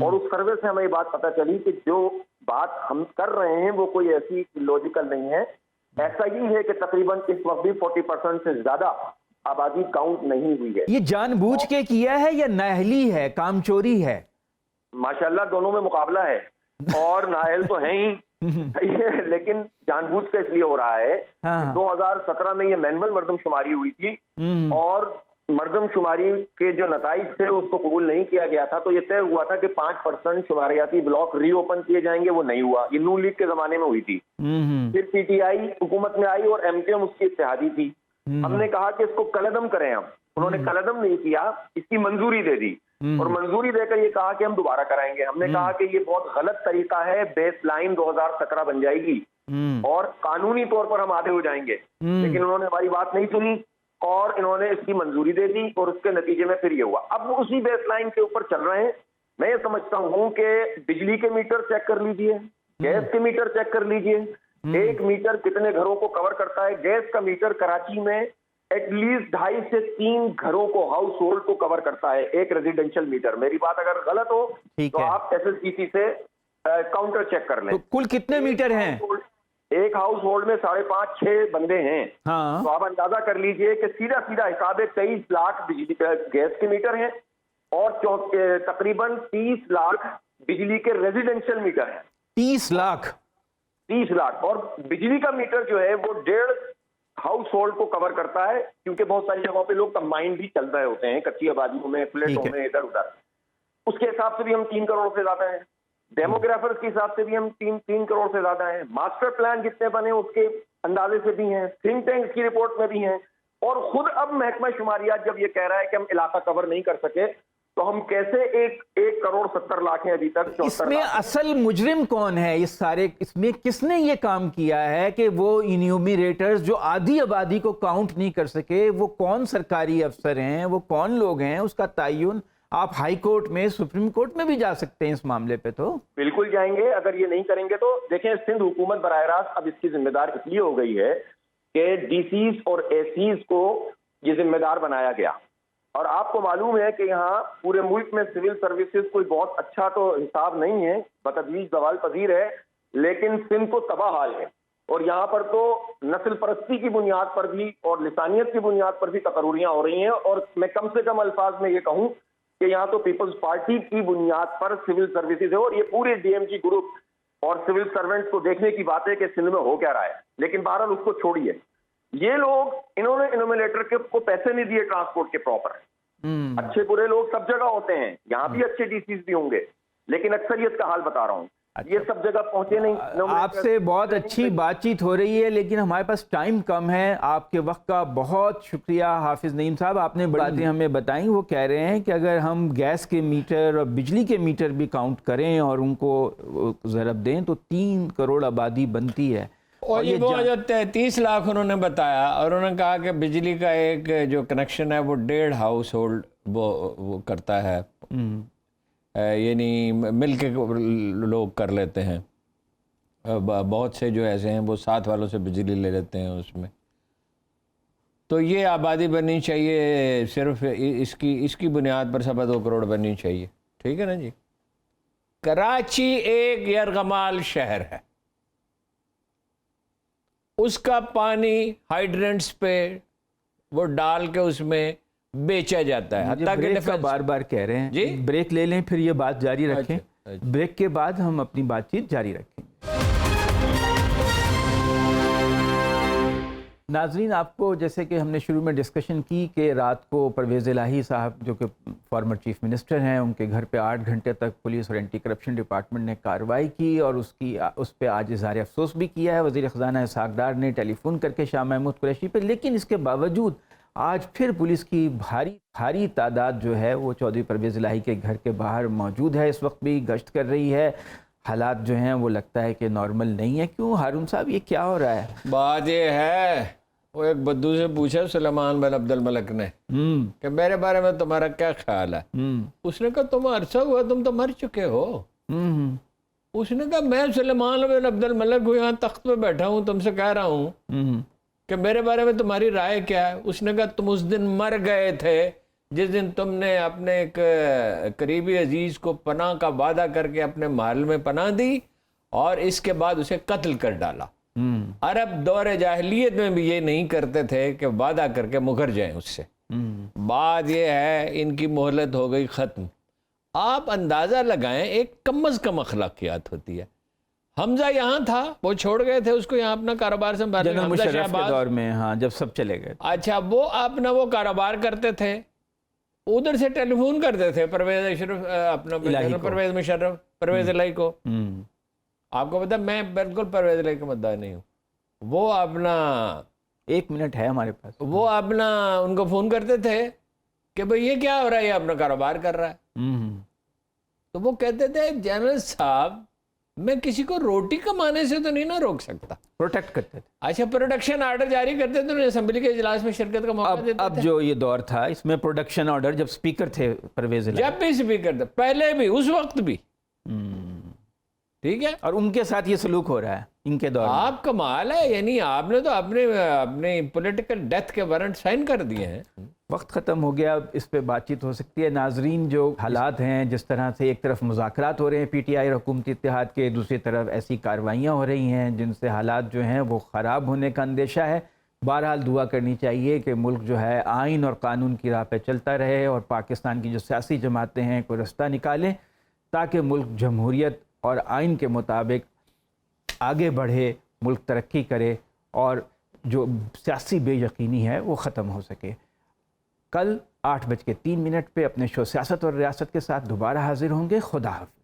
اور اس سروے سے ہمیں یہ بات پتہ چلی کہ جو بات ہم کر رہے ہیں وہ کوئی ایسی لوجیکل نہیں ہے. ایسا ہی ہے کہ تقریباً اس وقت بھی 40% سے زیادہ آبادی کاؤنٹ نہیں ہوئی ہے. یہ جان بوجھ کے کیا ہے یا نااہلی ہے، کام چوری ہے؟ ماشاءاللہ دونوں میں مقابلہ ہے، اور نااہل تو ہیں ہی، لیکن جان بوجھ کے اس لیے ہو رہا ہے. 2017 میں یہ مینول مردم شماری ہوئی تھی، اور مردم شماری کے جو نتائج تھے اس کو قبول نہیں کیا گیا تھا. تو یہ طے ہوا تھا کہ 5% شماریاتی بلاک ری اوپن کیے جائیں گے. وہ نہیں ہوا. یہ نون لیگ کے زمانے میں ہوئی تھی. پھر پی ٹی آئی حکومت میں آئی اور ایم کیو ایم اس کی اتحادی تھی. ہم نے کہا کہ اس کو کلعدم کریں. ہم انہوں نے کلعدم نہیں کیا، اس کی منظوری دے دی، اور منظوری دے کر یہ کہا کہ ہم دوبارہ کرائیں گے. ہم نے کہا کہ یہ بہت غلط طریقہ ہے. بیس لائن 2017 بن جائے گی اور قانونی طور پر ہم آدھے ہو جائیں گے، لیکن انہوں نے ہماری بات نہیں سنی اور انہوں نے اس کی منظوری دے دی، اور اس کے نتیجے میں پھر یہ ہوا. اب وہ اسی بیس لائن کے اوپر چل رہے ہیں. میں یہ سمجھتا ہوں کہ بجلی کے میٹر چیک کر لیجئے، گیس کے میٹر چیک کر لیجئے. 1 میٹر کتنے گھروں کو کور کرتا ہے؟ گیس کا میٹر کراچی میں ایٹ لیسٹ 2.5 سے 3 گھروں کو، ہاؤس ہولڈ کو کور کرتا ہے ایک ریزیڈینشل میٹر. میری بات اگر غلط ہو تو آپ ایس ایس پی سی سے کاؤنٹر چیک کر لیں. کل کتنے میٹر ہیں؟ ایک ہاؤس ہولڈ میں 5.5-6 بندے ہیں. تو آپ اندازہ کر لیجئے کہ سیدھا حساب ہے 23 لاکھ بجلی گیس کے میٹر ہیں، اور تقریباً 30 لاکھ بجلی کے ریزیڈینشل میٹر ہیں. 30 لاکھ. اور بجلی کا میٹر جو ہے وہ 1.5 ہاؤس ہولڈ کو کور کرتا ہے، کیونکہ بہت ساری جگہوں پہ لوگ کمبائنڈ بھی چل رہے ہوتے ہیں، کچی آبادیوں میں، فلیٹوں میں، ادھر ادھر. اس کے حساب سے بھی ہم 3 کروڑ سے زیادہ ہیں. ڈیموگرافرز کے حساب سے بھی ہم 3 کروڑ سے زیادہ ہیں. ماسٹر پلان جتنے بنے اس کے اندازے سے بھی ہیں، تھنک ٹینکس کی رپورٹ میں بھی ہیں. اور خود اب محکمہ شماریات جب یہ کہہ رہا ہے کہ ہم علاقہ کور نہیں کر سکے، تو ہم کیسے 1 کروڑ 70 لاکھ ہیں ابھی تک. اس میں اصل مجرم کون ہے؟ اس میں کس نے یہ کام کیا ہے کہ وہ انیومریٹرز جو آدھی آبادی کو کاؤنٹ نہیں کر سکے، وہ کون سرکاری افسر ہیں، وہ کون لوگ ہیں؟ اس کا تعین آپ ہائی کورٹ میں، سپریم کورٹ میں بھی جا سکتے ہیں اس معاملے پہ. تو بالکل جائیں گے. اگر یہ نہیں کریں گے تو دیکھیں، سندھ حکومت براہ راست اب اس کی ذمہ دار اس لیے ہو گئی ہے کہ ڈی سیز اور اے سیز کو یہ ذمہ دار بنایا گیا. اور آپ کو معلوم ہے کہ یہاں پورے ملک میں سول سروسز کوئی بہت اچھا تو حساب نہیں ہے، بتدریج زوال پذیر ہے، لیکن سندھ کو تباہ حال ہے. اور یہاں پر تو نسل پرستی کی بنیاد پر بھی اور لسانیت کی بنیاد پر بھی تقرریاں ہو رہی ہیں. اور میں کم سے کم الفاظ میں یہ کہوں کہ یہاں تو پیپلز پارٹی کی بنیاد پر سول سروسز ہے. اور یہ پورے ڈی ایم جی گروپ اور سول سرونٹس کو دیکھنے کی بات ہے کہ سندھ میں ہو کیا رہا ہے. لیکن بہرحال اس کو چھوڑیے. یہ لوگ انہوں نے انومینیٹر کو پیسے نہیں دیے ٹرانسپورٹ کے پراپر. اچھے برے لوگ سب جگہ ہوتے ہیں، یہاں بھی اچھے ڈی سیز بھی ہوں گے، لیکن اکثریت کا حال بتا رہا ہوں. یہ سب جگہ پہنچے نہیں. آپ سے بہت اچھی بات چیت ہو رہی ہے لیکن ہمارے پاس ٹائم کم ہے. آپ کے وقت کا بہت شکریہ حافظ نعیم صاحب. آپ نے باتیں ہمیں بتائیں. وہ کہہ رہے ہیں کہ اگر ہم گیس کے میٹر اور بجلی کے میٹر بھی کاؤنٹ کریں اور ان کو ضرب دیں تو 3 کروڑ آبادی بنتی ہے. اور یہ وہ جو 33 لاکھ انہوں نے بتایا اور انہوں نے کہا کہ بجلی کا ایک جو کنیکشن ہے وہ 1.5 ہاؤس ہولڈ وہ کرتا ہے, یعنی مل کے لوگ کر لیتے ہیں. بہت سے جو ایسے ہیں وہ 7 والوں سے بجلی لے لیتے ہیں اس میں. تو یہ آبادی بننی چاہیے صرف اس کی بنیاد پر 2.25 کروڑ بننی چاہیے. ٹھیک ہے نا جی. کراچی ایک یرغمال شہر ہے, اس کا پانی ہائیڈرنٹس پہ وہ ڈال کے اس میں بیچا جاتا ہے. حتیٰ کہ بریک کا بار بار کہہ رہے ہیں جی بریک لے لیں پھر یہ بات جاری رکھیں. بریک کے بعد ہم اپنی بات چیت جاری رکھیں. ناظرین, آپ کو جیسے کہ ہم نے شروع میں ڈسکشن کی کہ رات کو پرویز الہی صاحب جو کہ فارمر چیف منسٹر ہیں, ان کے گھر پہ 8 گھنٹے تک پولیس اور اینٹی کرپشن ڈپارٹمنٹ نے کارروائی کی اور اس پہ آج اظہار افسوس بھی کیا ہے وزیر خزانہ اسحاق ڈار نے ٹیلی فون کر کے شاہ محمود قریشی پہ. لیکن اس کے باوجود آج پھر پولیس کی بھاری تعداد جو ہے وہ چودھری پرویز الہی کے گھر کے باہر موجود ہے. اس وقت بھی گشت کر رہی ہے. حالات جو ہیں وہ لگتا ہے کہ نارمل نہیں ہے. کیوں ہارون صاحب یہ کیا ہو رہا ہے؟ بات یہ ہے, وہ ایک بدو سے پوچھا سلیمان بن عبد الملک نے کہ میرے بارے میں تمہارا کیا خیال ہے. اس نے کہا تم عرصہ ہوا تم تو مر چکے ہو. اس نے کہا میں سلیمان بن عبد الملک ہوں, یہاں تخت پہ بیٹھا ہوں, تم سے کہہ رہا ہوں کہ میرے بارے میں تمہاری رائے کیا ہے. اس نے کہا تم اس دن مر گئے تھے جس دن تم نے اپنے ایک قریبی عزیز کو پناہ کا وعدہ کر کے اپنے محل میں پناہ دی اور اس کے بعد اسے قتل کر ڈالا. عرب دور جاہلیت میں بھی یہ نہیں کرتے تھے کہ وعدہ کر کے مکر جائیں اس سے. بات یہ ہے ان کی مہلت ہو گئی ختم. آپ اندازہ لگائیں ایک کم از کم اخلاقیات ہوتی ہے. حمزہ یہاں تھا, وہ چھوڑ گئے تھے اس کو یہاں اپنا کاروبار سنبھالنے. جناب مشرف کے دور میں, ہاں, جب سب چلے گئے. اچھا, وہ اپنا وہ کاروبار کرتے تھے, ادھر سے ٹیلی فون کرتے تھے پرویز اشرف اپنا پرویز مشرف پرویز الہی کو. آپ کو پتا میں بالکل پرویز الہی کا مدعی نہیں ہوں. وہ اپنا 1 منٹ ہے ہمارے پاس. وہ اپنا ان کو فون کرتے تھے کہ بھئی یہ کیا ہو رہا ہے, یہ اپنا کاروبار کر رہا ہے. تو وہ کہتے تھے جنرل صاحب میں کسی کو روٹی کمانے سے تو نہیں نہ روک سکتا. پروٹیکٹ کرتے تھے. اچھا, پروڈکشن آرڈر جاری کرتے تھے, انہیں اسمبلی کے اجلاس میں شرکت کا موقع دیتے تھے. اب جو یہ دور تھا اس میں پروڈکشن آرڈر جب سپیکر تھے پرویز الہی, جب بھی سپیکر تھے, پہلے بھی, اس وقت بھی. ٹھیک ہے, اور ان کے ساتھ یہ سلوک ہو رہا ہے ان کے دور. آپ کمال ہے, یعنی آپ نے تو اپنے پولیٹیکل ڈیتھ کے وارنٹ سائن کر دیے ہیں. وقت ختم ہو گیا, اس پہ بات چیت ہو سکتی ہے. ناظرین, جو حالات ہیں, جس طرح سے ایک طرف مذاکرات ہو رہے ہیں پی ٹی آئی اور حکومتی اتحاد کے, دوسری طرف ایسی کارروائیاں ہو رہی ہیں جن سے حالات جو ہیں وہ خراب ہونے کا اندیشہ ہے. بہرحال دعا کرنی چاہیے کہ ملک جو ہے آئین اور قانون کی راہ پہ چلتا رہے اور پاکستان کی جو سیاسی جماعتیں ہیں کوئی رستہ نکالیں تاکہ ملک جمہوریت اور آئین کے مطابق آگے بڑھے, ملک ترقی کرے اور جو سیاسی بے یقینی ہے وہ ختم ہو سکے. کل 8:03 پہ اپنے شو سیاست اور ریاست کے ساتھ دوبارہ حاضر ہوں گے. خدا حافظ.